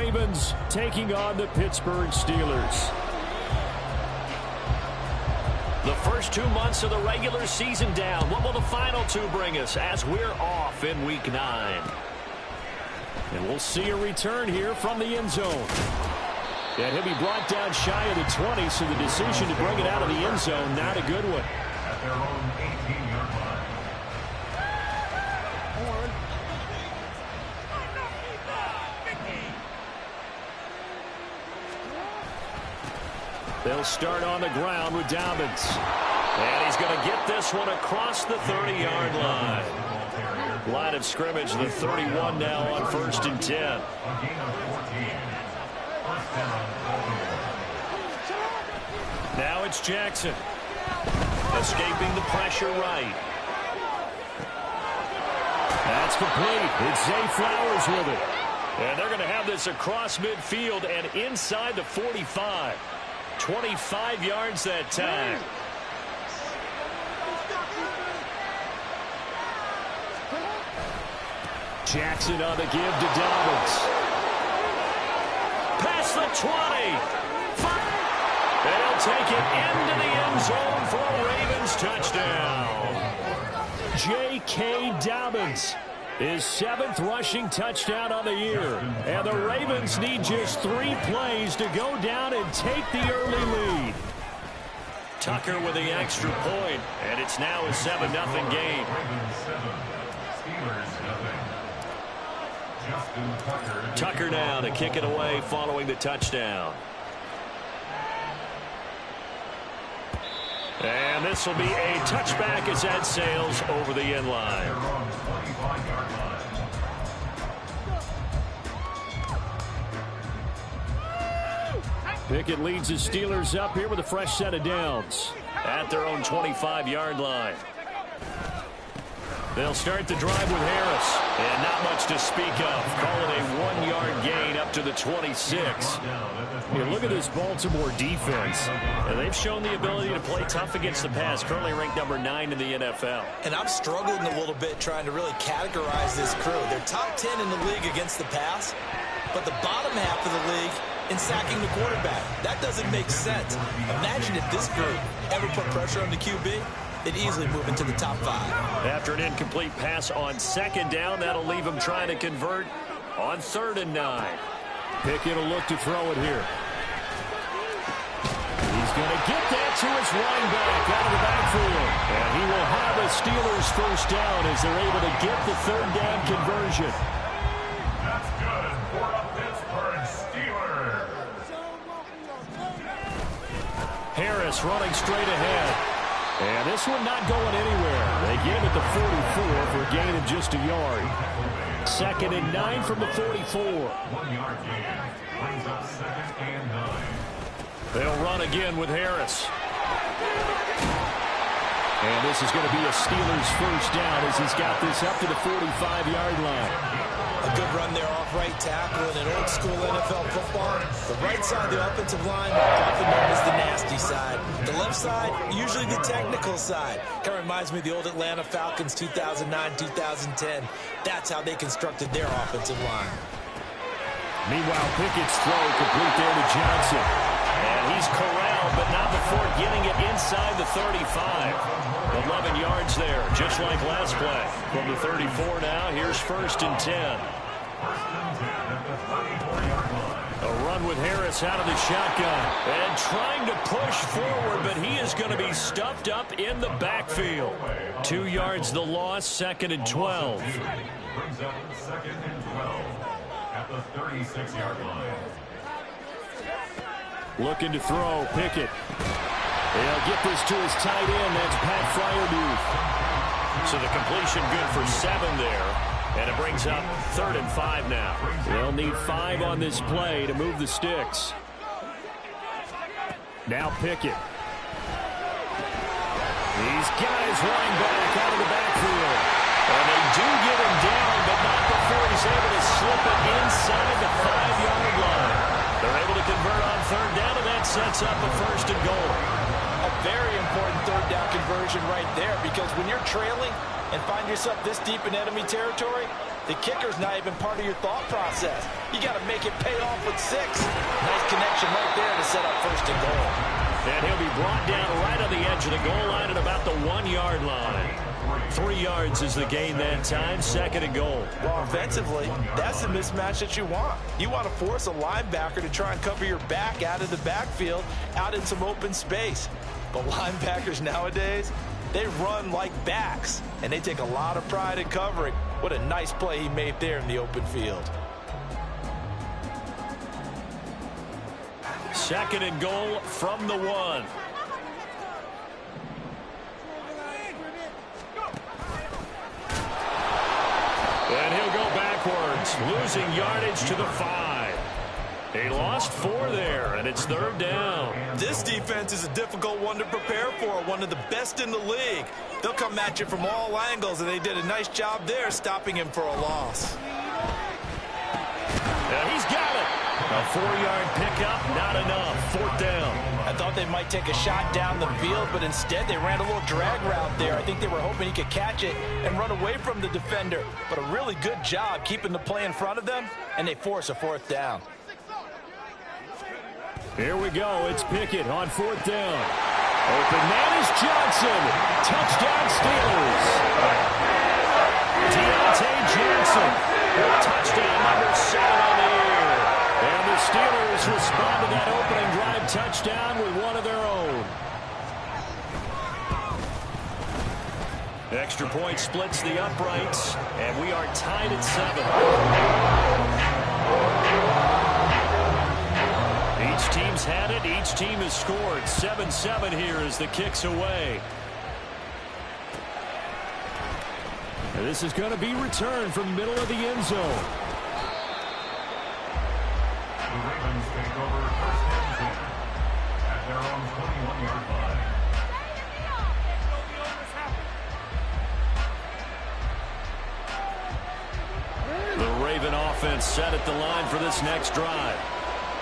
Ravens taking on the Pittsburgh Steelers. The first 2 months of the regular season down. What will the final 2 bring us as we're off in Week 9? And we'll see a return here from the end zone. And he'll be brought down shy of the 20, so the decision to bring it out of the end zone, not a good one. At their own 18-yard line. They'll start on the ground with Dobbins. And he's going to get this one across the 30-yard line. Line of scrimmage, the 31 now on 1st and 10. Now it's Jackson. Escaping the pressure right. That's complete. It's Zay Flowers with it. And they're going to have this across midfield and inside the 45. 25 yards that time. Jackson on the give to Dobbins. Past the 20. They'll take it into the end zone for a Ravens touchdown. J.K. Dobbins, his 7th rushing touchdown on the year. And the Ravens need just 3 plays to go down and take the early lead. Tucker with the extra point, and it's now a 7-0 game. Tucker now to kick it away following the touchdown. And this will be a touchback as that sails over the end line. Pickett leads the Steelers up here with a fresh set of downs. At their own 25-yard line. They'll start the drive with Harris. And not much to speak of. Call it a 1-yard gain up to the 26. Here, look at this Baltimore defense. And they've shown the ability to play tough against the pass. Currently ranked number 9 in the NFL. And I'm struggling a little bit trying to really categorize this crew. They're top 10 in the league against the pass, but the bottom half of the league in sacking the quarterback. That doesn't make sense. Imagine if this group ever put pressure on the QB. They'd easily move into the top 5. After an incomplete pass on 2nd down, that'll leave him trying to convert on 3rd and 9. Pickett will look to throw it here. He's going to get that to his running back out of the backfield. And he will have a Steelers first down as they're able to get the 3rd down conversion. That's good for a Pittsburgh Steelers. Harris running straight ahead. And this one not going anywhere. They get him at the 44 for a gain of just a yard. 2nd and 9 from the 44. 1-yard gain brings up 2nd and 9. They'll run again with Harris. And this is going to be a Steelers first down as he's got this up to the 45-yard line. A good run there off right tackle in an old-school NFL football. The right side of the offensive line, often known as the nasty side. The left side, usually the technical side. Kind of reminds me of the old Atlanta Falcons 2009-2010. That's how they constructed their offensive line. Meanwhile, Pickett's throw complete there to Johnson. And he's corralled, but not before getting it inside the 35. 11 yards there, just like last play. From the 34 now, here's 1st and 10. 1st and 10 at the 34-yard line. A run with Harris out of the shotgun. And trying to push forward, but he is going to be stuffed up in the backfield. 2 yards the loss, 2nd and 12. Brings up 2nd and 12 at the 36-yard line. Looking to throw, Pickett. They'll get this to his tight end. That's Pat Fryermuth. So the completion good for 7 there. And it brings up 3rd and 5 now. They'll need 5 on this play to move the sticks. Now Pickett. These guys running back out of the backfield. And they do get him down, but not before he's able to slip it inside the 5-yard line. They're able to convert on 3rd down, and that sets up a 1st and goal. A very important 3rd down conversion right there, because when you're trailing and find yourself this deep in enemy territory, The kicker's not even part of your thought process. You got to make it pay off with 6. Nice connection right there to set up first and goal. And he'll be brought down right on the edge of the goal line at about the 1-yard line. 3 yards is the gain that time, second and goal. Well, offensively, that's the mismatch that you want. You want to force a linebacker to try and cover your back out of the backfield, out in some open space. But linebackers nowadays, they run like backs, and they take a lot of pride in covering. What a nice play he made there in the open field. Second and goal from the 1. And he'll go backwards, losing yardage to the 5. He lost 4 there, and it's third down. This defense is a difficult one to prepare for, one of the best in the league. They'll come at you from all angles, and they did a nice job there stopping him for a loss. And he's got it. A 4-yard pickup, not enough. Fourth down. I thought they might take a shot down the field, but instead they ran a little drag route there. I think they were hoping he could catch it and run away from the defender. But a really good job keeping the play in front of them, and they force a fourth down. Here we go. It's Pickett on fourth down. Open man is Johnson. Touchdown Steelers. Deontay Johnson. Touchdown number 7 on the year. And the Steelers respond to that opening drive touchdown with one of their own. Extra point splits the uprights, and we are tied at 7. Each team's had it. Each team has scored. 7-7 here as the kick's away. And this is going to be returned from the middle of the end zone. The Ravens take over first and 10 at their own 21-yard line. The Raven offense set at the line for this next drive.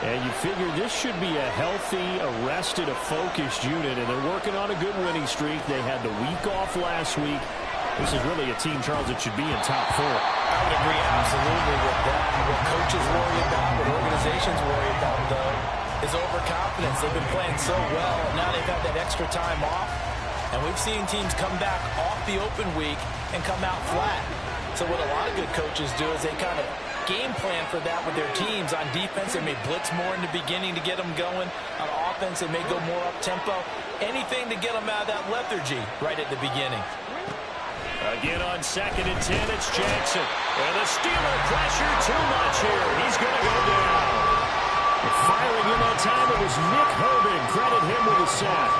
And you figure this should be a healthy, arrested, a focused unit, and they're working on a good winning streak. They had the week off last week. This is really a team, Charles, that should be in top 4. I would agree absolutely with that. What coaches worry about, what organizations worry about, though, is overconfidence. They've been playing so well, and now they've had that extra time off. And we've seen teams come back off the open week and come out flat. So what a lot of good coaches do is they kind of game plan for that with their teams. On defense, they may blitz more in the beginning to get them going. On offense, they may go more up-tempo. Anything to get them out of that lethargy right at the beginning. Again on second and 10, it's Jackson. And the Steeler pressure too much here. He's going to go down. Firing in that time, it was Nick Herbig. Credit him with a sack.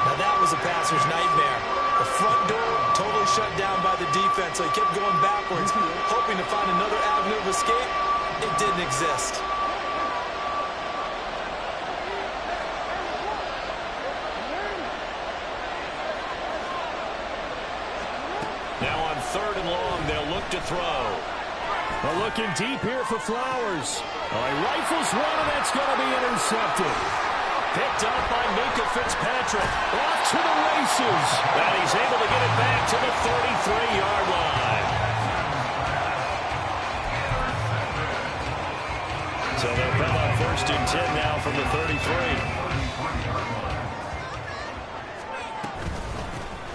Now that was a passer's nightmare. The front door totally shut down by the defense, so he kept going backwards, hoping to find another avenue of escape. It didn't exist. Now on third and long, they'll look to throw. Well, looking deep here for Flowers. Oh, he rifles one, and that's going to be intercepted. Picked up by Minka Fitzpatrick. Off to the races. And he's able to get it back to the 33-yard line. So they'll come on first and 10 now from the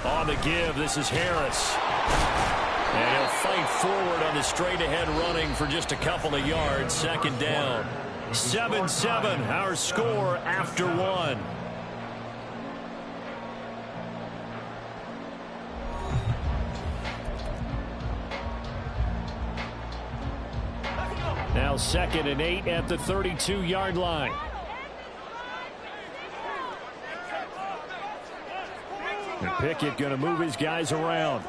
33. On the give, this is Harris. And he'll fight forward on the straight-ahead running for just a couple of yards. Second down. 7-7, our score after 1. Now 2nd and 8 at the 32-yard line. And Pickett going to move his guys around.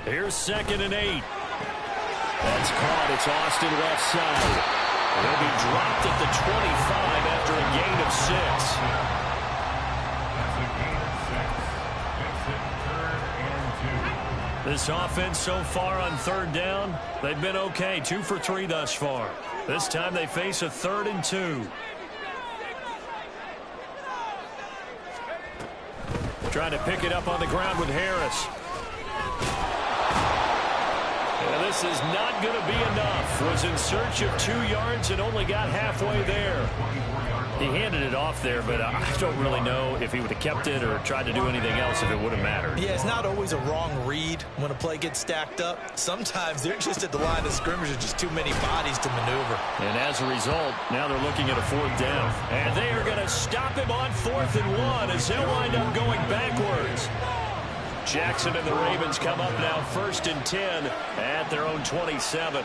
Here's 2nd and 8. That's caught. It's Austin left side. He'll be dropped at the 25 after a gain of 6. This offense so far on third down, they've been okay. 2 for 3 thus far. This time they face a 3rd and 2. Try trying to pick it up on the ground with Harris. And this is not going to be enough. Was in search of 2 yards and only got halfway there. He handed it off there, but I don't really know if he would have kept it or tried to do anything else if it would have mattered. Yeah, it's not always a wrong read when a play gets stacked up. Sometimes they're just at the line of scrimmage with just too many bodies to maneuver. And as a result, now they're looking at a 4th down. And they are going to stop him on 4th and 1 as he'll wind up going backwards. Jackson and the Ravens come up now 1st and 10 at their own 27.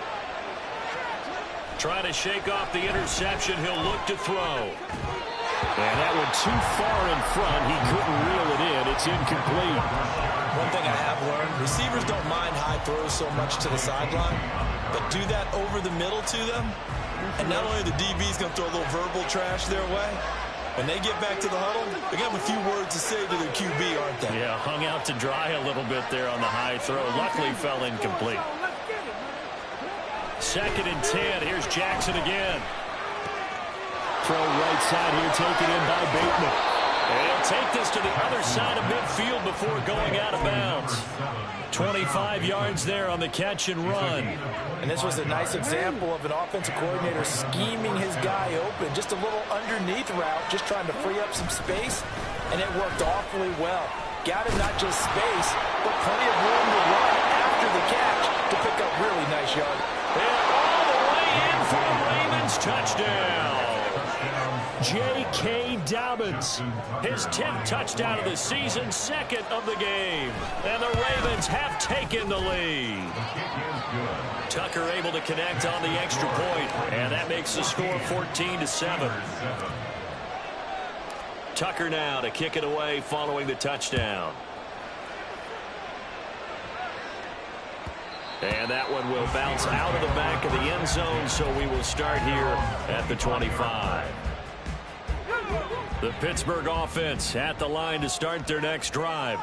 Trying to shake off the interception. He'll look to throw. And that went too far in front. He couldn't reel it in. It's incomplete. One thing I have learned, receivers don't mind high throws so much to the sideline, but do that over the middle to them, and not only the DB's going to throw a little verbal trash their way, when they get back to the huddle, they're going to have a few words to say to their QB, aren't they? Yeah, hung out to dry a little bit there on the high throw. Luckily fell incomplete. 2nd and 10. Here's Jackson again. Throw right side here, taken in by Bateman. And he'll take this to the other side of midfield before going out of bounds. 25 yards there on the catch and run. And this was a nice example of an offensive coordinator scheming his guy open. Just a little underneath route, just trying to free up some space, and it worked awfully well. Got him not just space, but plenty of room to run after the catch to pick up really nice yards. And all the way in for a Ravens touchdown. J.K. Dobbins, his 10th touchdown of the season, 2nd of the game. And the Ravens have taken the lead. Tucker able to connect on the extra point, and that makes the score 14-7. Tucker now to kick it away following the touchdown. And that one will bounce out of the back of the end zone, so we will start here at the 25. The Pittsburgh offense at the line to start their next drive.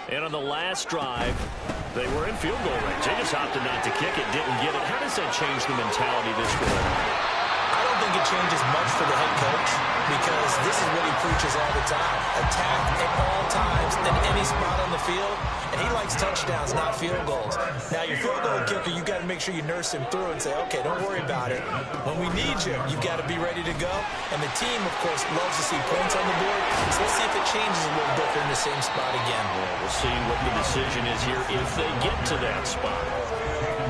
And on the last drive, they were in field goal range. They just opted not to kick it, didn't get it. How does that change the mentality this way? I don't think it changes much for the head coach, because this is what he preaches all the time. Attack at all times in any spot on the field. And he likes touchdowns, not field goals. Now, your field goal kicker, you've got to make sure you nurse him through and say, okay, don't worry about it. When we need you, you've got to be ready to go. And the team, of course, loves to see points on the board. So let's see if it changes a little bit in the same spot again. Well, we'll see what the decision is here if they get to that spot.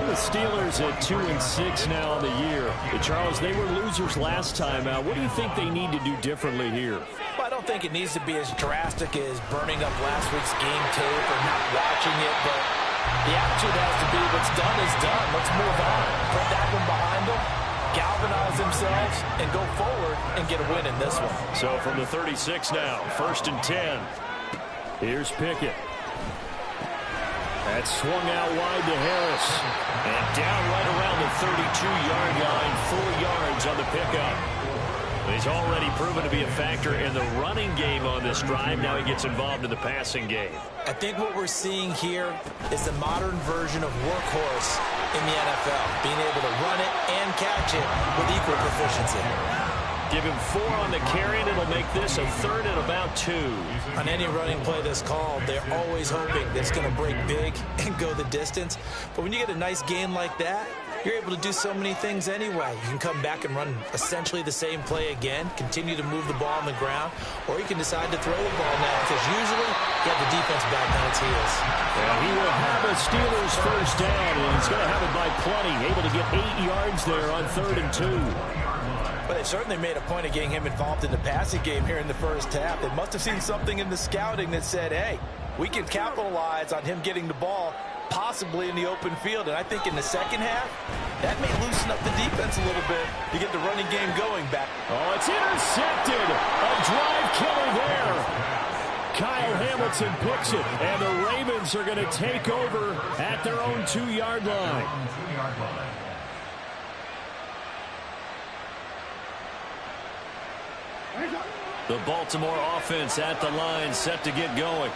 The Steelers at 2-6 now on the year. Charles, they were losers last time out. What do you think they need to do differently here? Well, I don't think it needs to be as drastic as burning up last week's game tape or not watching it, but the attitude has to be what's done is done. Let's move on. Put that one behind them, galvanize themselves, and go forward and get a win in this one. So from the 36 now, 1st and 10. Here's Pickett. That swung out wide to Harris. And down right around the 32-yard line, 4 yards on the pickup. He's already proven to be a factor in the running game on this drive. Now he gets involved in the passing game. I think what we're seeing here is the modern version of workhorse in the NFL, being able to run it and catch it with equal proficiency. Give him 4 on the carry, and it'll make this a 3rd and about 2. On any running play that's called, they're always hoping that it's going to break big and go the distance. But when you get a nice gain like that, you're able to do so many things anyway. You can come back and run essentially the same play again, continue to move the ball on the ground, or you can decide to throw the ball now, because usually you have the defense back on its heels. Well, he will have a Steelers 1st down, and he's going to have it by plenty. Able to get 8 yards there on 3rd and 2. But they certainly made a point of getting him involved in the passing game here in the first half. They must have seen something in the scouting that said, hey, we can capitalize on him getting the ball possibly in the open field. And I think in the second half, that may loosen up the defense a little bit to get the running game going back. Oh, it's intercepted. A drive killer there. Kyle Hamilton picks it, and the Ravens are going to take over at their own 2-yard line. The Baltimore offense at the line, set to get going.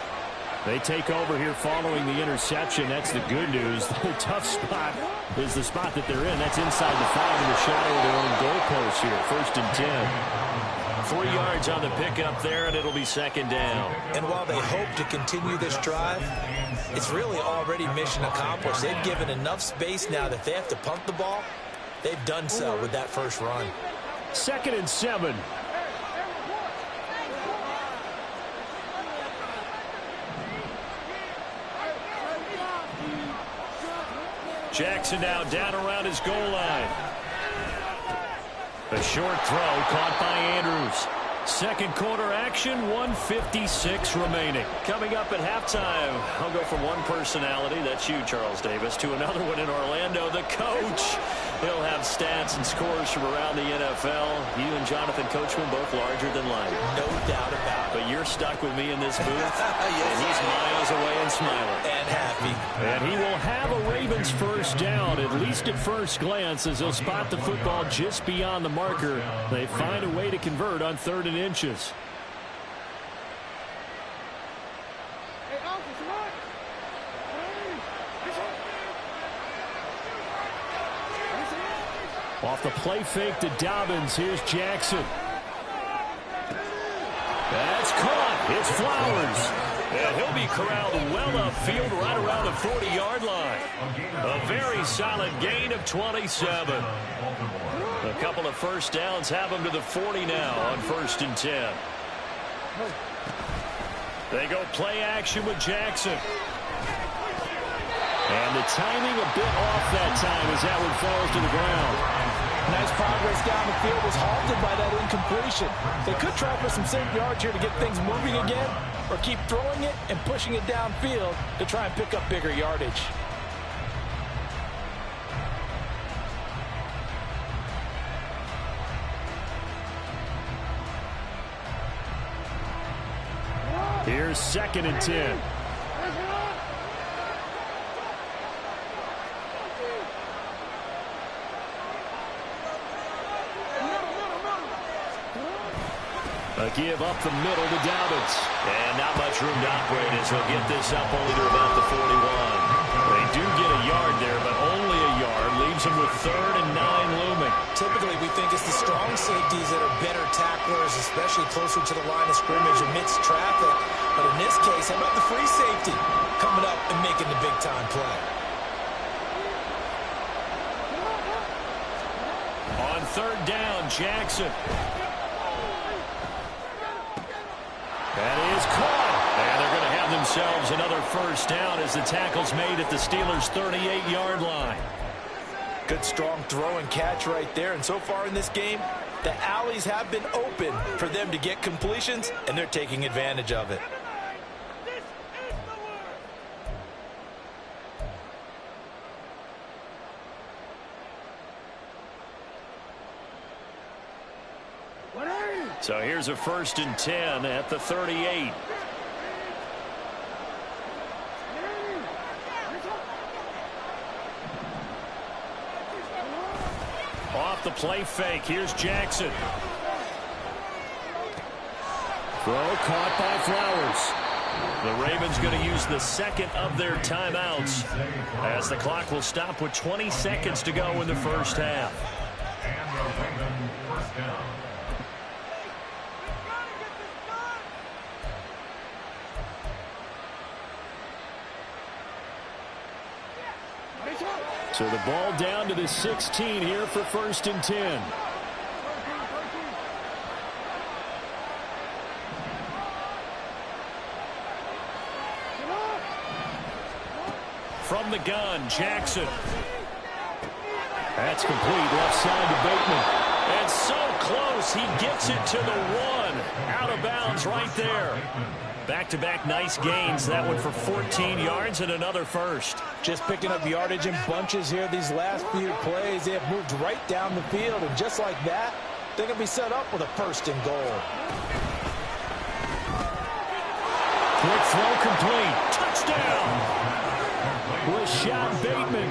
They take over here following the interception. That's the good news. The tough spot is the spot that they're in. That's inside the 5 in the shadow of their own goalpost here. 1st and 10. 3 yards on the pickup there, and it'll be second down. And while they hope to continue this drive, it's really already mission accomplished. They've given enough space now that if they have to punt the ball, they've done so with that first run. 2nd and 7. Jackson now down around his goal line. A short throw caught by Andrews. Second quarter action, 1:56 remaining. Coming up at halftime, I'll go from one personality, that's you, Charles Davis, to another one in Orlando, the coach. He'll have stats and scores from around the NFL. You and Jonathan Coachman both larger than life. No doubt about it. But you're stuck with me in this booth, Yes, and he's miles away and smiling. And happy. And he will have a Ravens first down, at least at first glance, as they'll spot the football just beyond the marker. They find a way to convert on 3rd and inches. Off the play fake to Dobbins. Here's Jackson. That's caught. It's Flowers. And he'll be corralled well upfield right around the 40-yard line. A very solid gain of 27. A couple of first downs have him to the 40 now on 1st and 10. They go play action with Jackson. And the timing a bit off that time as that one falls to the ground. Nice progress down the field, was halted by that incompletion. They could try for some safe yards here to get things moving again, or keep throwing it and pushing it downfield to try and pick up bigger yardage. Here's 2nd and 10. A give up the middle to Dobbins. And not much room to operate as he'll get this up only to about the 41. They do get a yard there, but only a yard. Leaves him with 3rd and 9 looming. Typically, we think it's the strong safeties that are better tacklers, especially closer to the line of scrimmage amidst traffic. But in this case, how about the free safety coming up and making the big-time play? On 3rd down, Jackson. That is caught. And they're going to have themselves another first down as the tackle's made at the Steelers' 38-yard line. Good strong throw and catch right there. And so far in this game, the alleys have been open for them to get completions, and they're taking advantage of it. So here's a 1st and 10 at the 38. Off the play fake. Here's Jackson. Throw caught by Flowers. The Ravens going to use the 2nd of their timeouts as the clock will stop with 20 seconds to go in the first half. And the Ravens first down. So the ball down to the 16 here for 1st and 10. From the gun, Jackson. That's complete. Left side to Bateman. And so close, he gets it to the 1. Out of bounds right there. Back-to-back nice gains. That one for 14 yards and another first. Just picking up yardage in bunches here these last few plays. They have moved right down the field, and just like that, they're going to be set up with a 1st and goal. Quick throw complete. Touchdown. Rashad Bateman.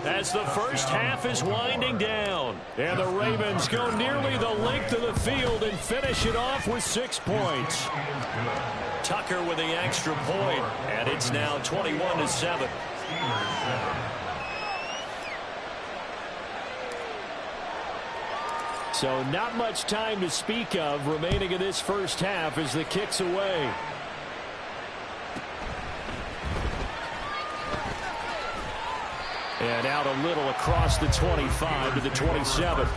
As the first half is winding down. And the Ravens go nearly the length of the field and finish it off with 6 points. Tucker with the extra point, and it's now 21-7. So not much time to speak of remaining in this first half as the kick's away. And out a little across the 25 to the 27.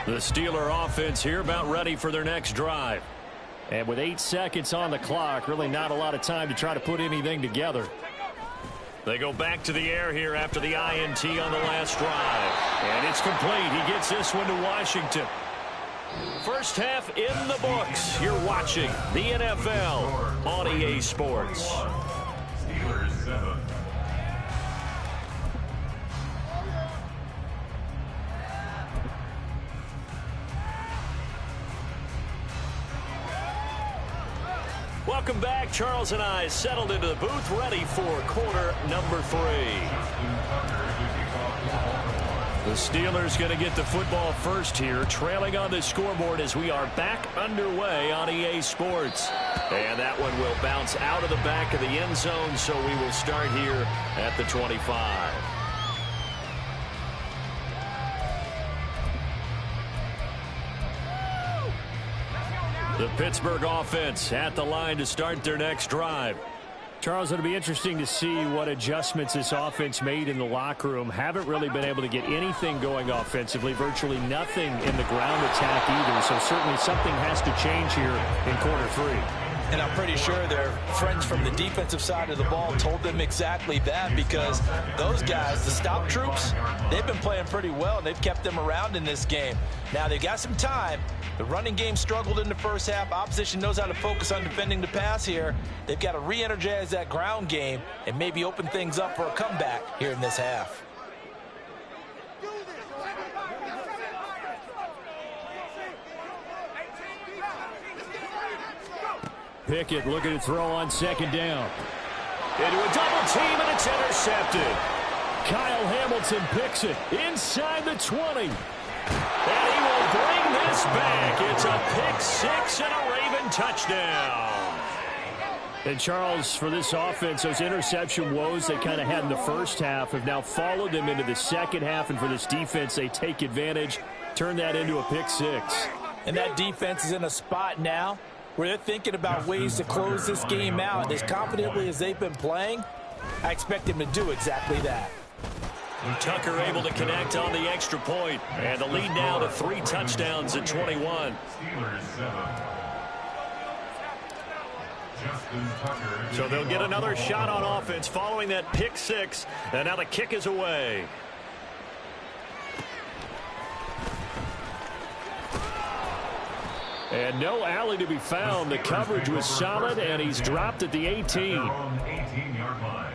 The Steeler offense here about ready for their next drive. And with 8 seconds on the clock, really not a lot of time to try to put anything together. They go back to the air here after the INT on the last drive. And it's complete. He gets this one to Washington. First half in the books. You're watching the NFL on EA Sports. Steelers 7. Welcome back. Charles and I settled into the booth, ready for quarter number 3. The Steelers going to get the football first here, trailing on the scoreboard as we are back underway on EA Sports. And that one will bounce out of the back of the end zone, so we will start here at the 25. The Pittsburgh offense at the line to start their next drive. Charles, it'll be interesting to see what adjustments this offense made in the locker room. Haven't really been able to get anything going offensively, virtually nothing in the ground attack either. So certainly something has to change here in quarter 3. And I'm pretty sure their friends from the defensive side of the ball told them exactly that, because those guys, the stop troops, they've been playing pretty well, and they've kept them around in this game. Now, they've got some time. The running game struggled in the first half. Opposition knows how to focus on defending the pass here. They've got to re-energize that ground game and maybe open things up for a comeback here in this half. Pickett looking to throw on second down. Into a double team, and it's intercepted. Kyle Hamilton picks it inside the 20. And he will bring this back. It's a pick 6 and a Raven touchdown. And Charles, for this offense, those interception woes they kind of had in the first half have now followed them into the second half. And for this defense, they take advantage, turn that into a pick 6. And that defense is in a spot now where they're thinking about ways to close this game out. As confidently as they've been playing, I expect them to do exactly that. Tucker able to connect on the extra point, and the lead now to 3 touchdowns at 21. Steelers 7. Justin Tucker. So they'll get another shot on offense following that pick 6, and now the kick is away. And no alley to be found. The coverage was solid, and he's dropped at the 18. Eighteen-yard line.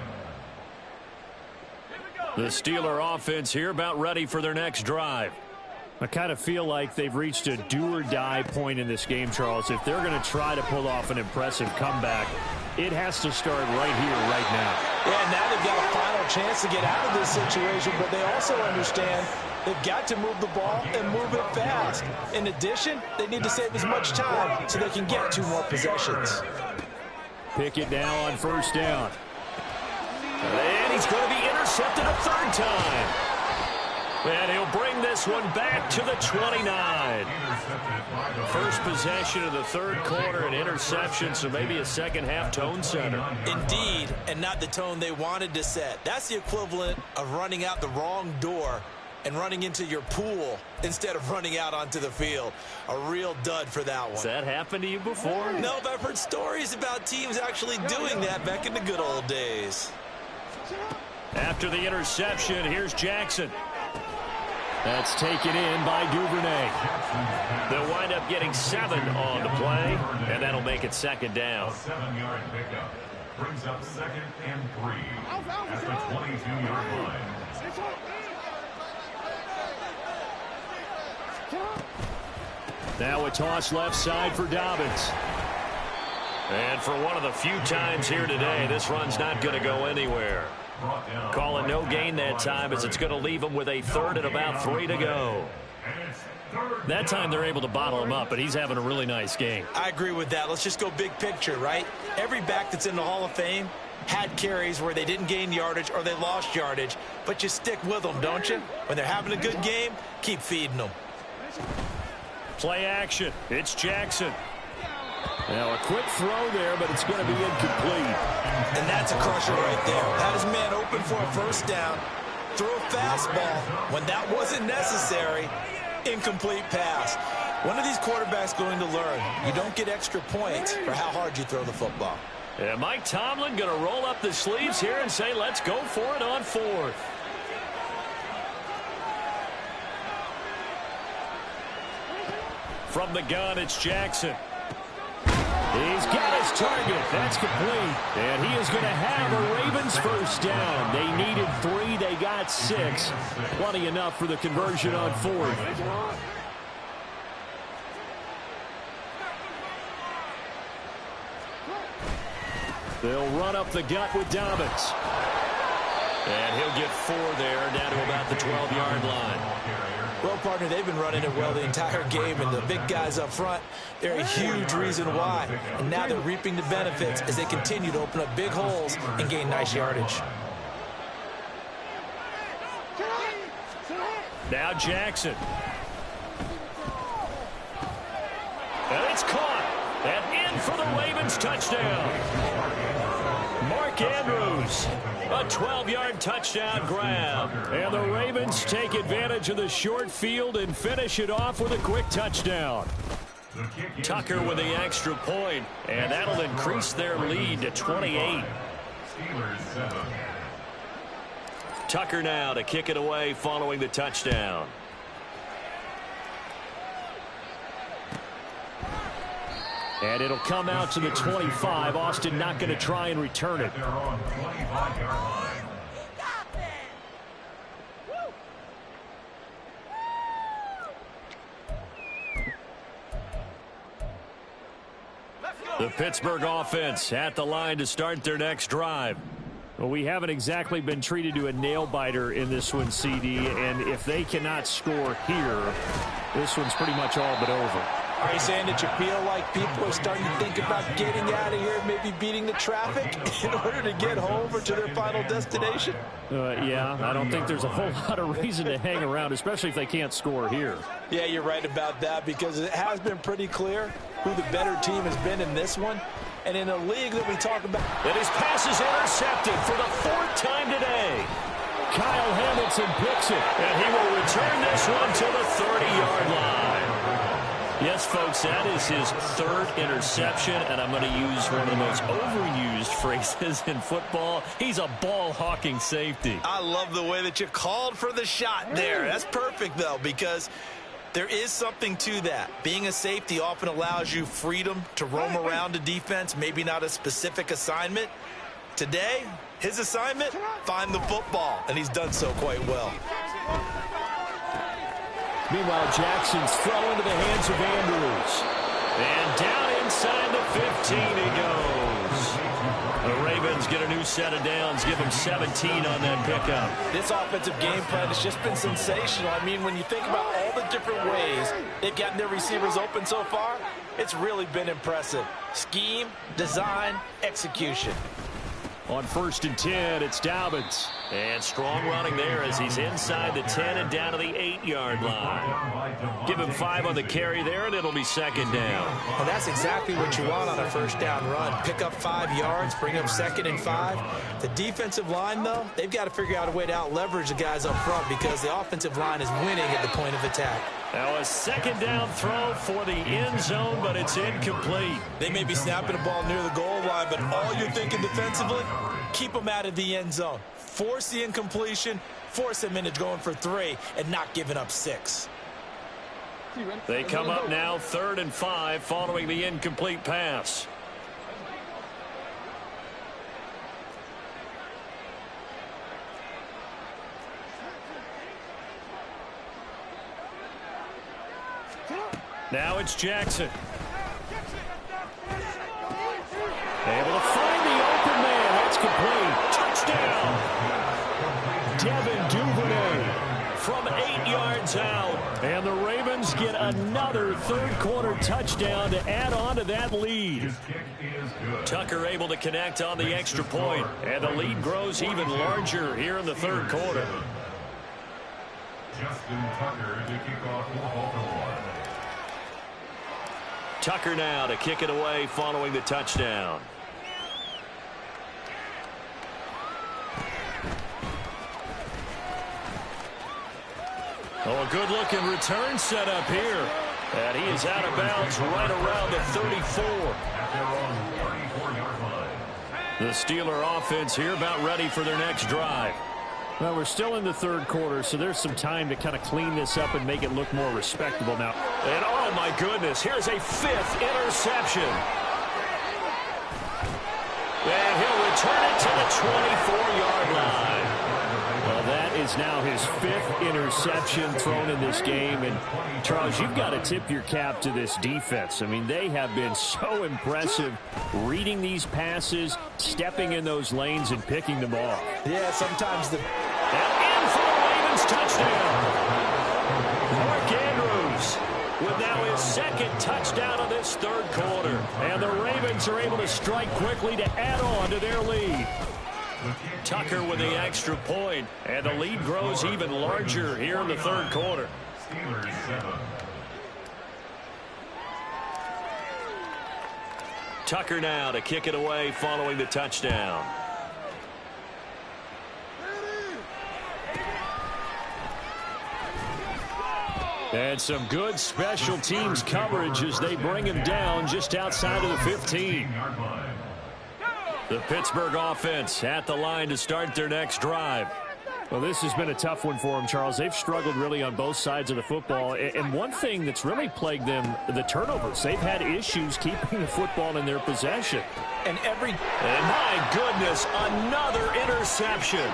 The Steeler offense here about ready for their next drive. I kind of feel like they've reached a do-or-die point in this game, Charles. If they're going to try to pull off an impressive comeback, it has to start right here, right now. Yeah, now they've got a final chance to get out of this situation, but they also understand they've got to move the ball and move it fast. In addition, they need to save as much time so they can get 2 more possessions. Pickett now on first down. And he's going to be intercepted a 3rd time. And he'll bring this one back to the 29. First possession of the 3rd quarter, an interception, so maybe a second-half tone setter. Indeed, and not the tone they wanted to set. That's the equivalent of running out the wrong door and running into your pool instead of running out onto the field. A real dud for that one. Has that happened to you before? No, but I've heard stories about teams actually doing that back in the good old days. After the interception, here's Jackson. That's taken in by Duvernay. They'll wind up getting 7 on the play, and that'll make it 2nd down. A 7-yard pickup brings up 2nd and 3 at the 22-yard line. Now a toss left side for Dobbins. And for one of the few times here today, this run's not going to go anywhere. Calling no gain that time as it's going to leave him with a 3rd and about 3 to go. That time they're able to bottle him up, but he's having a really nice game. I agree with that. Let's just go big picture, right? Every back that's in the Hall of Fame had carries where they didn't gain yardage or they lost yardage, but you stick with them, don't you? When they're having a good game, keep feeding them. Play action. It's Jackson. Now a quick throw there, but it's going to be incomplete. And that's a crusher right there. Had his man open for a first down. Threw a fastball when that wasn't necessary. Incomplete pass. When are these quarterbacks going to learn? You don't get extra points for how hard you throw the football. And Mike Tomlin going to roll up the sleeves here and say, let's go for it on fourth. From the gun, it's Jackson. He's got his target. That's complete. And he is going to have a Ravens first down. They needed 3. They got 6. Plenty enough for the conversion on fourth. They'll run up the gut with Dobbins. And he'll get 4 there, down to about the 12-yard line. Well, partner, they've been running it well the entire game, and the big guys up front, they're a huge reason why. And now they're reaping the benefits as they continue to open up big holes and gain nice yardage. Now Jackson. And it's caught. And in for the Ravens touchdown. Mark Andrews. A 12-yard touchdown grab. And the Ravens take advantage of the short field and finish it off with a quick touchdown. Tucker with the extra point, and that'll increase their lead to 28. Tucker now to kick it away following the touchdown. And it'll come out to the 25. Austin not going to try and return it. The Pittsburgh offense at the line to start their next drive. Well, we haven't exactly been treated to a nail-biter in this one, CD, and if they cannot score here, this one's pretty much all but over. Are you saying that you feel like people are starting to think about getting out of here, maybe beating the traffic in order to get home or to their final destination? Yeah, I don't think there's a whole lot of reason to hang around, especially if they can't score here. Yeah, you're right about that, because it has been pretty clear who the better team has been in this one. And in a league that we talk about. And his pass is intercepted for the 4th time today. Kyle Hamilton picks it, and he will return this one to the 30-yard line. Yes, folks, that is his 3rd interception, and I'm going to use one of the most overused phrases in football. He's a ball-hawking safety. I love the way that you called for the shot there. That's perfect, though, because there is something to that. Being a safety often allows you freedom to roam around a defense, maybe not a specific assignment. Today, his assignment, find the football, and he's done so quite well. Meanwhile, Jackson's throw into the hands of Andrews. And down inside the 15 he goes. The Ravens get a new set of downs, give them 17 on that pickup. This offensive game plan has just been sensational. I mean, when you think about all the different ways they've gotten their receivers open so far, it's really been impressive. Scheme, design, execution. On 1st and 10, it's Dobbins. And strong running there as he's inside the 10 and down to the 8-yard line. Give him 5 on the carry there, and it'll be 2nd down. Well, that's exactly what you want on a 1st down run. Pick up 5 yards, bring up 2nd and 5. The defensive line, though, they've got to figure out a way to out-leverage the guys up front because the offensive line is winning at the point of attack. Now a 2nd down throw for the end zone, but it's incomplete. They may be snapping the ball near the goal line, but all you're thinking defensively, keep them out of the end zone. Force the incompletion, force them into going for 3, and not giving up 6. They come up now 3rd and 5 following the incomplete pass. Now it's Jackson. Able to find the open man. That's complete. Touchdown. Devin Duvernay from 8 yards out. And the Ravens get another 3rd quarter touchdown to add on to that lead. is good. Tucker able to connect on the extra point, and the lead grows even larger here in the third quarter. Justin Tucker to kick off for Baltimore. Tucker now to kick it away following the touchdown. Oh, a good-looking return set up here. And he is out of bounds right around the 34. At their own 34-yard line. The Steeler offense here about ready for their next drive. Well, we're still in the third quarter, so there's some time to kind of clean this up and make it look more respectable now. And oh my goodness, here's a 5th interception. And he'll return it to the 24-yard line. Well, that is now his 5th interception thrown in this game. And, Charles, you've got to tip your cap to this defense. I mean, they have been so impressive reading these passes, stepping in those lanes, and picking them off. Yeah, sometimes the... And in for the Ravens touchdown. Mark Andrews with now his 2nd touchdown of this third quarter. And the Ravens are able to strike quickly to add on to their lead. Tucker with the extra point, and the lead grows even larger here in the third quarter. Steelers 7. Tucker now to kick it away following the touchdown. And some good special teams coverage as they bring him down just outside of the 15. The Pittsburgh offense at the line to start their next drive. Well, this has been a tough one for them, Charles. They've struggled really on both sides of the football. And one thing that's really plagued them, the turnovers. They've had issues keeping the football in their possession. And my goodness, another interception.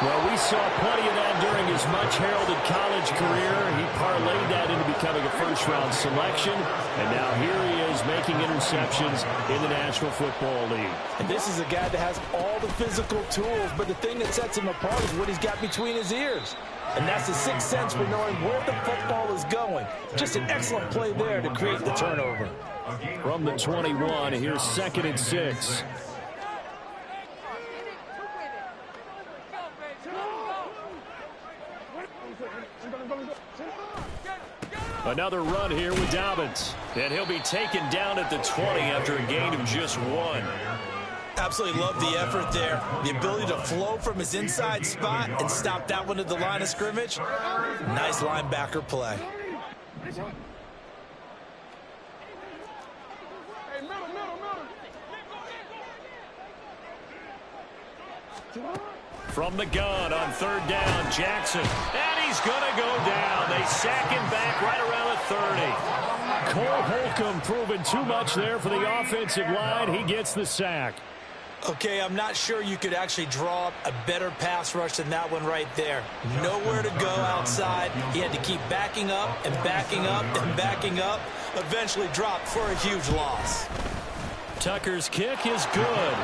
Well, we saw plenty of that during his much-heralded college career. He parlayed that into becoming a first-round selection. And now here he is making interceptions in the National Football League. And this is a guy that has all the physical tools, but the thing that sets him apart is what he's got between his ears. And that's the sixth sense for knowing where the football is going. Just an excellent play there to create the turnover. From the 21, here's 2nd and 6. Another run here with Dobbins. And he'll be taken down at the 20 after a gain of just 1. Absolutely love the effort there. The ability to flow from his inside spot and stop that one at the line of scrimmage. Nice linebacker play. From the gun on 3rd down, Jackson. And he's going to go down. They sack him back right around the 30. Cole Holcomb proving too much there for the offensive line. He gets the sack. Okay, I'm not sure you could actually draw up a better pass rush than that one right there. Nowhere to go outside. He had to keep backing up and backing up and backing up. Eventually dropped for a huge loss. Tucker's kick is good.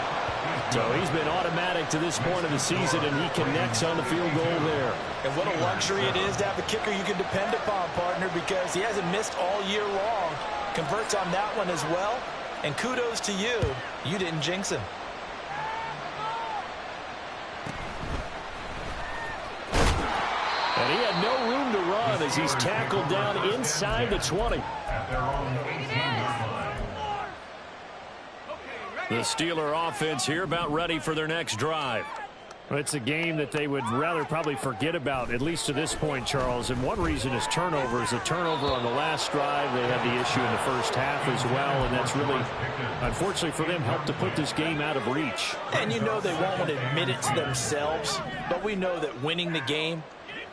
So he's been automatic to this point of the season, and he connects on the field goal there. And what a luxury it is to have a kicker you can depend upon, partner, because he hasn't missed all year long. Converts on that one as well. And kudos to you. You didn't jinx him. And he had no room to run as he's tackled down inside the 20. At their own 18-yard line. The Steeler offense here about ready for their next drive. Well, it's a game that they would rather probably forget about, at least to this point, Charles. And one reason is turnovers. A turnover on the last drive. They had the issue in the first half as well. And that's really, unfortunately for them, helped to put this game out of reach. And you know they won't admit it to themselves. But we know that winning the game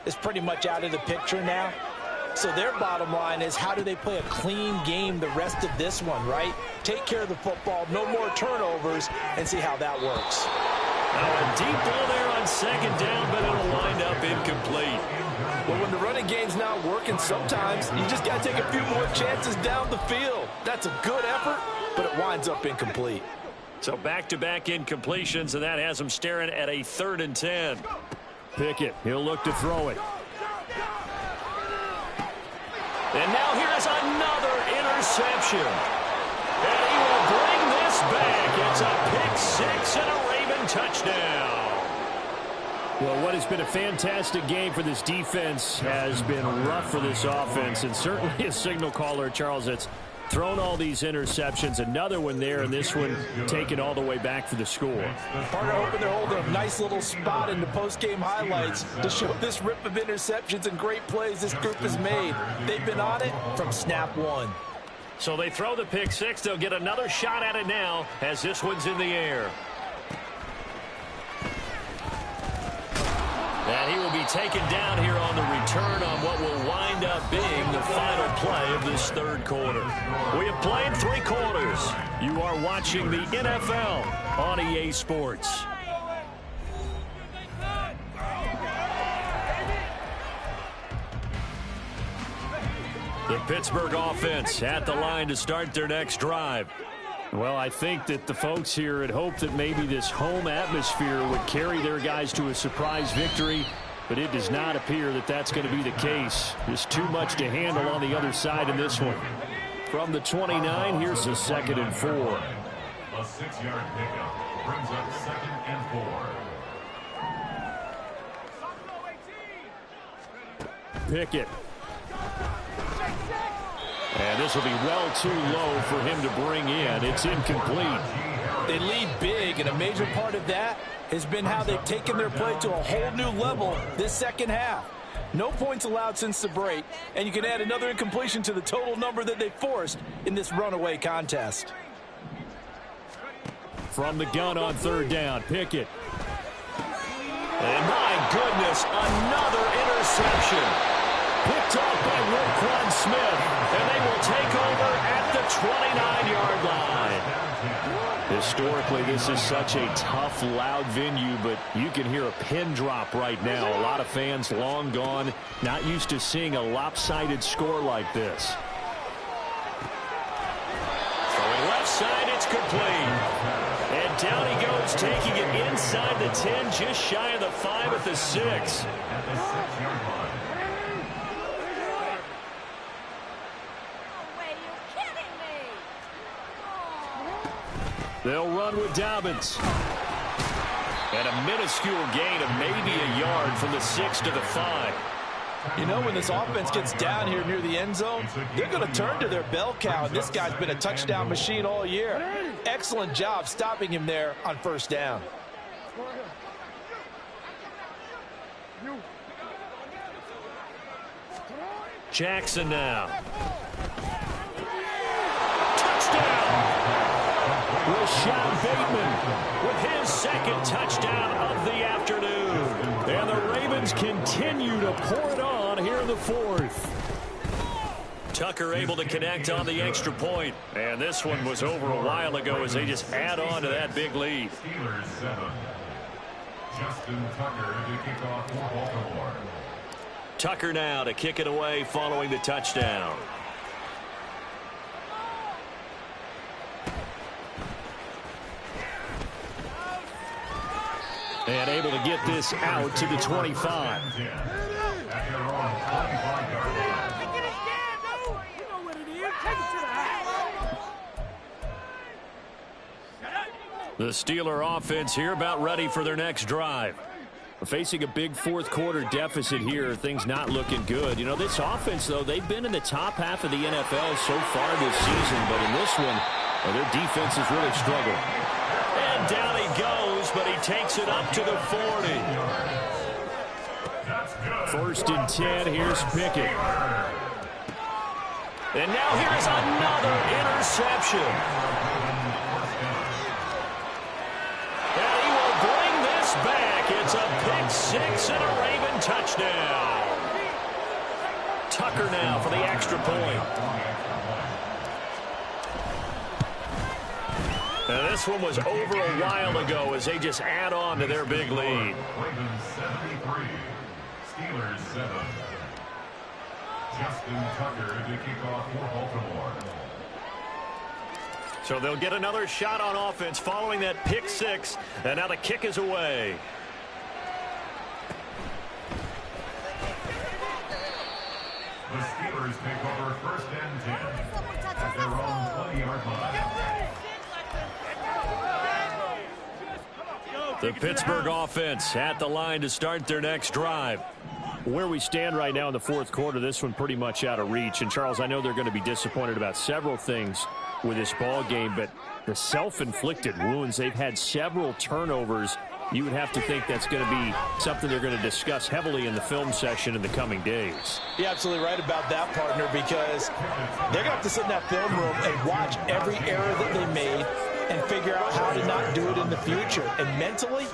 is pretty much out of the picture now. So their bottom line is, how do they play a clean game the rest of this one, right? Take care of the football, no more turnovers, and see how that works. Now a deep ball there on 2nd down, but it'll wind up incomplete. Well, when the running game's not working, sometimes you just got to take a few more chances down the field. That's a good effort, but it winds up incomplete. So back-to-back incompletions, and that has them staring at a 3rd and 10. Pickett, he'll look to throw it. And now here's another interception. And he will bring this back. It's a pick six and a Raven touchdown. Well, what has been a fantastic game for this defense has been rough for this offense, and certainly a signal caller, Charles, that's thrown all these interceptions. Another one there, and this one taken all the way back for the score. Partner hoping they're holding a nice little spot in the post-game highlights to show this rip of interceptions and great plays this group has made. They've been on it from snap one. So they throw the pick six. They'll get another shot at it now as this one's in the air. And he will be taken down here on the return on what will wind up being the final play of this third quarter. We have played 3 quarters. You are watching the NFL on EA Sports. The Pittsburgh offense at the line to start their next drive. Well, I think that the folks here had hoped that maybe this home atmosphere would carry their guys to a surprise victory, but it does not appear that that's going to be the case. There's too much to handle on the other side in this one. From the 29, here's a 2nd and 4. A 6-yard pickup brings up 2nd and 4. Pickett. And this will be well too low for him to bring in. It's incomplete. They lead big, and a major part of that has been how they've taken their play to a whole new level this second half. No points allowed since the break, and you can add another incompletion to the total number that they forced in this runaway contest. From the gun on 3rd down, Pickett. And my goodness, another interception. Picked off by Roquan Smith, and they will take over at the 29-yard line. Historically, this is such a tough, loud venue, but you can hear a pin drop right now. A lot of fans long gone, not used to seeing a lopsided score like this. Throwing left side, it's complete. And down he goes, taking it inside the 10, just shy of the 5 at the 6. At the 6-yard line. They'll run with Dobbins. And a minuscule gain of maybe a yard from the 6 to the 5. You know, when this offense gets down here near the end zone, they're going to turn to their bell cow. This guy's been a touchdown machine all year. Excellent job stopping him there on 1st down. Jackson now. Touchdown! Rashad Bateman with his 2nd touchdown of the afternoon. And the Ravens continue to pour it on here in the 4th. Tucker able to connect on the extra point. And this one was over a while ago as they just add on to that big lead. Steelers 7. Justin Tucker to kick off for Baltimore. Tucker now to kick it away following the touchdown. And able to get this out to the 25. The Steeler offense here about ready for their next drive. Facing a big 4th quarter deficit here, things not looking good. You know, this offense, though, they've been in the top half of the NFL so far this season, but in this one, their defense has really struggled. And down he goes, but he takes it up to the 40. 1st and 10, here's Pickett. And now here's another interception. And he will bring this back. It's a pick 6 and a Raven touchdown. Tucker now for the extra point. And this one was over a while ago as they just add on to their big lead. Ravens 73, Steelers 7. Justin Tucker to kick off for Baltimore. So they'll get another shot on offense following that pick 6, and now the kick is away. The Steelers take over The Pittsburgh offense at the line to start their next drive. Where we stand right now in the fourth quarter, this one pretty much out of reach. And, Charles, I know they're going to be disappointed about several things with this ball game, but the self-inflicted wounds, they've had several turnovers. You would have to think that's going to be something they're going to discuss heavily in the film session in the coming days. You're absolutely right about that, partner, because they're going to have to sit in that film room and watch every error that they made and figure out how to not do it in the future. And mentally,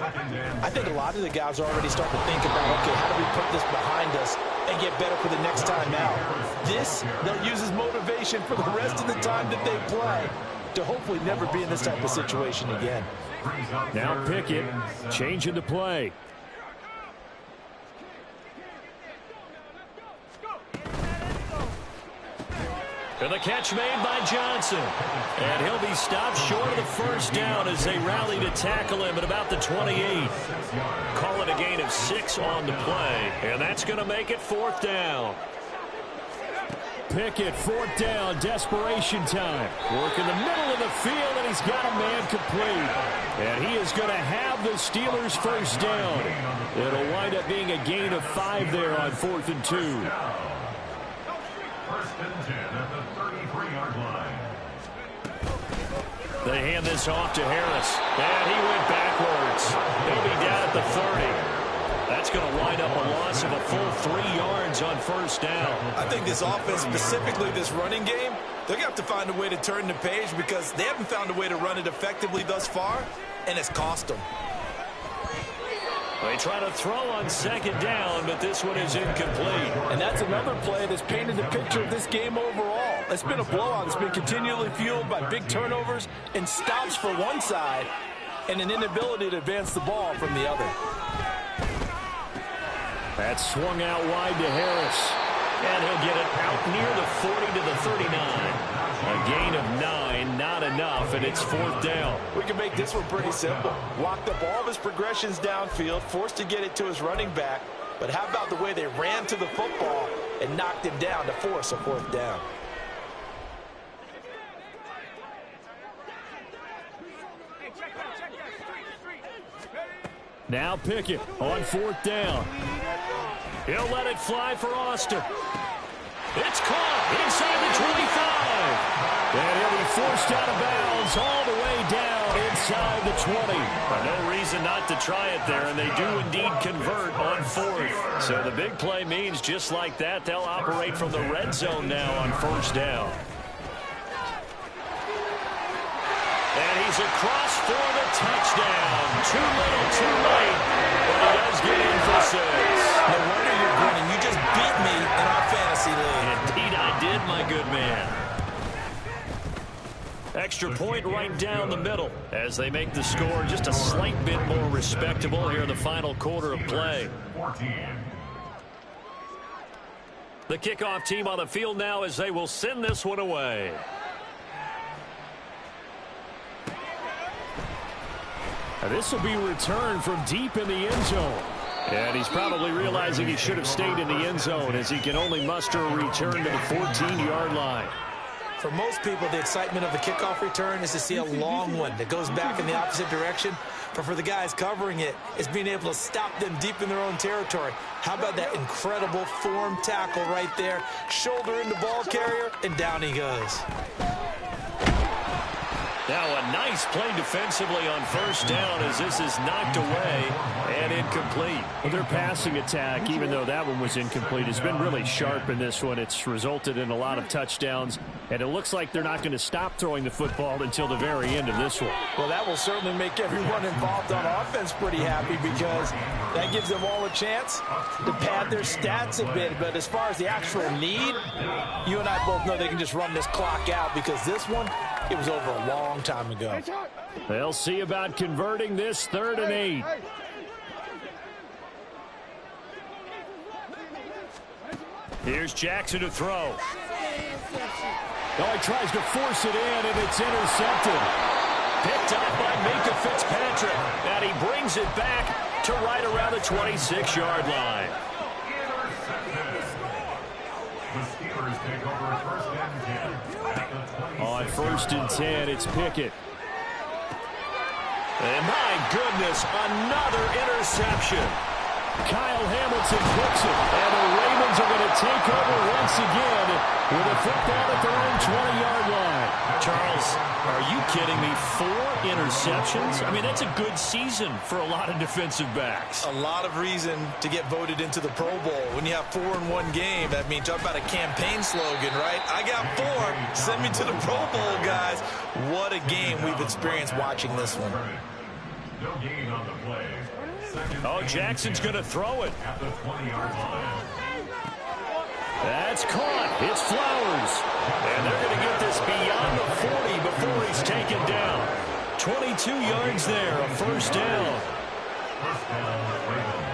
I think a lot of the guys are already starting to think about, okay, how do we put this behind us and get better for the next time out? This, they'll use as motivation for the rest of the time that they play to hopefully never be in this type of situation again. Now Pickett changing the play. And the catch made by Johnson. And he'll be stopped short of the first down as they rally to tackle him at about the 28. Call it a gain of 6 on the play. And that's going to make it fourth down. Pickett, fourth down, desperation time. Work in the middle of the field, and he's got a man complete. And he is going to have the Steelers' first down. It'll wind up being a gain of 5 there on 4th and 2. First and 10 at the 33-yard line. They hand this off to Harris. And he went backwards. He'll be down at the 30. That's going to wind up a loss of a full 3 yards on first down. I think this offense, specifically this running game, they're going to have to find a way to turn the page because they haven't found a way to run it effectively thus far, and it's cost them. They try to throw on second down, but this one is incomplete. And that's another play that's painted the picture of this game overall. It's been a blowout. It's been continually fueled by big turnovers and stops for one side and an inability to advance the ball from the other. That's swung out wide to Harris. And he'll get it out near the 40 to the 39. A gain of 9, not enough, and it's fourth down. We can make this one pretty simple. Walked up all of his progressions downfield, forced to get it to his running back. But how about the way they ran to the football and knocked him down to force a fourth down? Now Pickett on fourth down. He'll let it fly for Austin. It's caught inside the 25. And he'll be forced out of bounds all the way down inside the 20. No reason not to try it there, and they do indeed convert on fourth. So the big play means just like that, they'll operate from the red zone now on first down. And he's across for the touchdown. Too little, too late, but he does get in for 6. No wonder you're grinning. You just beat me in our fantasy league. Indeed I did, my good man. Extra point right down the middle as they make the score just a slight bit more respectable here in the final quarter of play. 14. The kickoff team on the field now as they will send this one away. This will be returned from deep in the end zone. And he's probably realizing he should have stayed in the end zone as he can only muster a return to the 14-yard line. For most people, the excitement of the kickoff return is to see a long one that goes back in the opposite direction. But for the guys covering it, it's being able to stop them deep in their own territory. How about that incredible form tackle right there? Shoulder into ball carrier, and down he goes. Now a nice play defensively on first down as this is knocked away and incomplete. Well, their passing attack, even though that one was incomplete, has been really sharp in this one. It's resulted in a lot of touchdowns, and it looks like they're not going to stop throwing the football until the very end of this one. Well, that will certainly make everyone involved on offense pretty happy because that gives them all a chance to pad their stats a bit. But as far as the actual need, you and I both know they can just run this clock out because this one, it was over a long time ago. They'll see about converting this 3rd and 8. Here's Jackson to throw. Oh, he tries to force it in, and it's intercepted. Picked up by Minka Fitzpatrick. And he brings it back to right around the 26-yard line. The Steelers take over first and 10 at the 26. on 1st and 10, it's Pickett. And my goodness, another interception. Kyle Hamilton picks it, and the Ravens are going to take over once again with a football at their own 20-yard line. Charles, are you kidding me? 4 interceptions? I mean, that's a good season for a lot of defensive backs. A lot of reason to get voted into the Pro Bowl. When you have 4 in one game, that means talk about a campaign slogan, right? I got 4. Send me to the Pro Bowl, guys. What a game we've experienced watching this one. No gain on the play. Oh, Jackson's going to throw it. At the 20-yard line. That's caught. It's Flowers. And they're going to get this beyond the 40 before he's taken down. 22 yards there, a 1st down. First down, Ravens.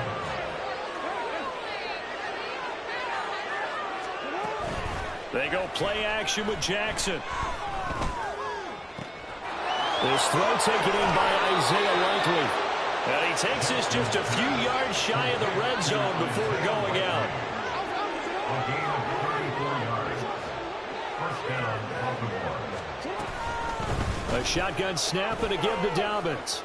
They go play action with Jackson. This throw taken in by Isaiah Likely. And he takes this just a few yards shy of the red zone before going out. A gain of 34 yards. First down, Baltimore. A shotgun snap and a give to Dobbins.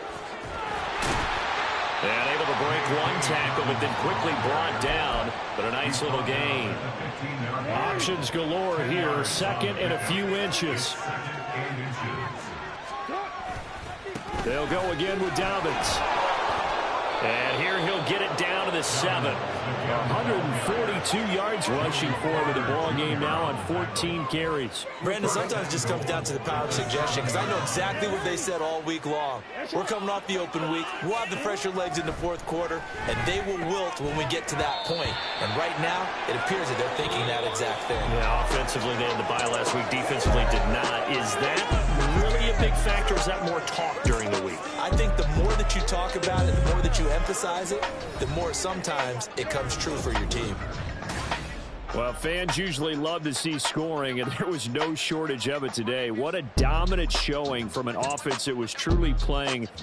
And able to break one tackle, but then quickly brought down. But a nice little gain. Options galore here. 2nd and a few inches. They'll go again with Dobbins. And here he'll get it down to the 7. 142 yards rushing for him in the ball game now on 14 carries. Brandon, sometimes it just comes down to the power of suggestion, because I know exactly what they said all week long. We're coming off the open week. We'll have the fresher legs in the 4th quarter, and they will wilt when we get to that point. And right now, it appears that they're thinking that exact thing. Yeah, offensively, they had the bye last week. Defensively, did not. Is that really a big factor? Is that more talk during the week? I think the more that you talk about it, the more that you emphasize it, the more sometimes it comes true for your team. Well, fans usually love to see scoring, and there was no shortage of it today. What a dominant showing from an offense that was truly playing